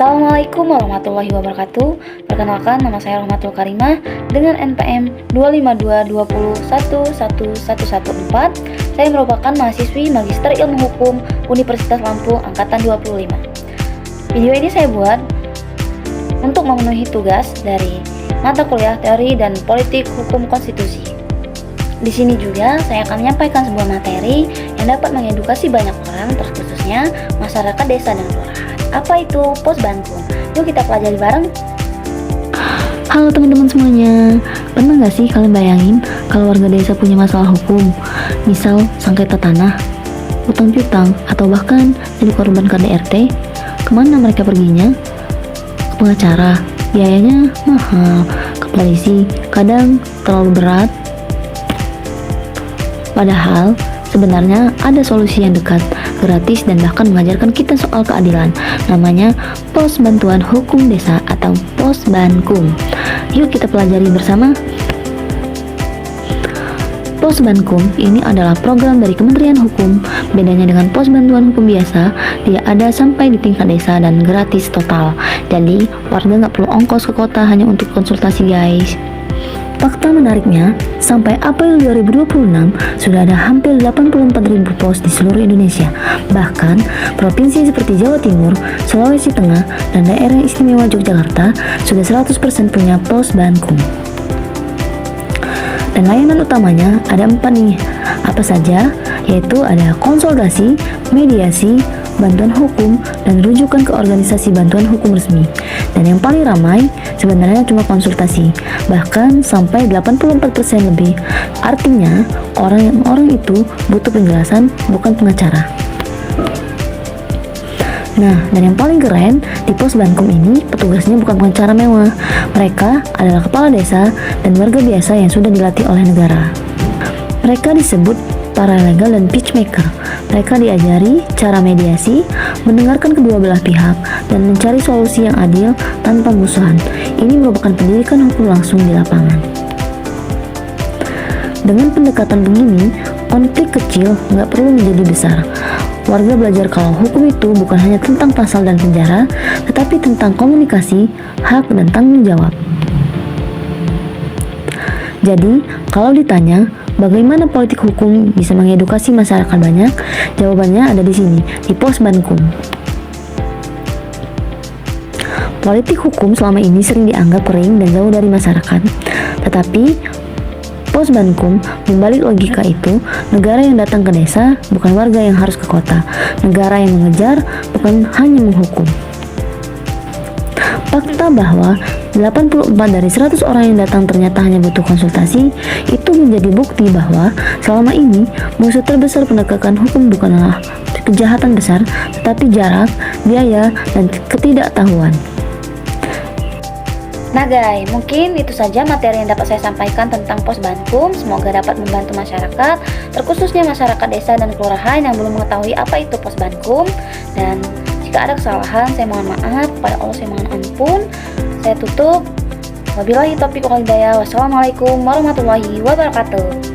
Assalamualaikum warahmatullahi wabarakatuh. Perkenalkan, nama saya Rahmatul Karimah dengan NPM 25220111114. Saya merupakan mahasiswi Magister Ilmu Hukum Universitas Lampung Angkatan 25. Video ini saya buat untuk memenuhi tugas dari mata kuliah Teori dan Politik Hukum Konstitusi. Di sini juga saya akan menyampaikan sebuah materi yang dapat mengedukasi banyak orang, terkhususnya masyarakat desa dan kelurahan. Apa itu Posbankum? Yuk kita pelajari bareng. Halo teman-teman semuanya, pernah gak sih kalian bayangin kalau warga desa punya masalah hukum? Misal sengketa tanah, utang piutang, atau bahkan jadi korban KDRT? Kemana mereka perginya? Ke pengacara, biayanya mahal. Ke polisi, kadang terlalu berat. Padahal sebenarnya ada solusi yang dekat, gratis, dan bahkan mengajarkan kita soal keadilan. Namanya Pos Bantuan Hukum Desa atau Posbankum. Yuk kita pelajari bersama. Posbankum ini adalah program dari Kementerian Hukum. Bedanya dengan pos bantuan hukum biasa, dia ada sampai di tingkat desa dan gratis total. Jadi warga nggak perlu ongkos ke kota hanya untuk konsultasi guys. Fakta menariknya, sampai April 2026 sudah ada hampir 84.000 pos di seluruh Indonesia. Bahkan, provinsi seperti Jawa Timur, Sulawesi Tengah, dan daerah istimewa Yogyakarta sudah 100% punya Posbankum. Dan layanan utamanya ada 4 nih, apa saja? Yaitu ada konsultasi, mediasi, bantuan hukum, dan rujukan ke organisasi bantuan hukum resmi. Dan yang paling ramai sebenarnya cuma konsultasi, bahkan sampai 84% lebih. Artinya orang itu butuh penjelasan, bukan pengacara. Nah, dan yang paling keren di Posbankum ini, petugasnya bukan pengacara mewah. Mereka adalah kepala desa dan warga biasa yang sudah dilatih oleh negara. Mereka disebut para legal dan pitchmaker. Mereka diajari cara mediasi, mendengarkan kedua belah pihak, dan mencari solusi yang adil tanpa musuhan. Ini merupakan pendidikan hukum langsung di lapangan. Dengan pendekatan begini, konflik kecil nggak perlu menjadi besar. Warga belajar kalau hukum itu bukan hanya tentang pasal dan penjara, tetapi tentang komunikasi, hak, dan tanggung jawab. Jadi, kalau ditanya, bagaimana politik hukum bisa mengedukasi masyarakat banyak? Jawabannya ada di sini, di Posbankum. Politik hukum selama ini sering dianggap kering dan jauh dari masyarakat. Tetapi, Posbankum membalik logika itu, negara yang datang ke desa bukan warga yang harus ke kota. Negara yang mengejar bukan hanya menghukum. Fakta bahwa 84 dari 100 orang yang datang ternyata hanya butuh konsultasi, itu menjadi bukti bahwa selama ini musuh terbesar penegakan hukum bukanlah kejahatan besar, tetapi jarak, biaya, dan ketidaktahuan. Nah guys, mungkin itu saja materi yang dapat saya sampaikan tentang Posbankum. Semoga dapat membantu masyarakat, terkhususnya masyarakat desa dan kelurahan yang belum mengetahui apa itu Posbankum. Dan jika ada kesalahan, saya mohon maaf. Kepada Allah saya mohon ampun. Saya tutup. Wabillahi taufiq wal hidayah. Wassalamualaikum warahmatullahi wabarakatuh.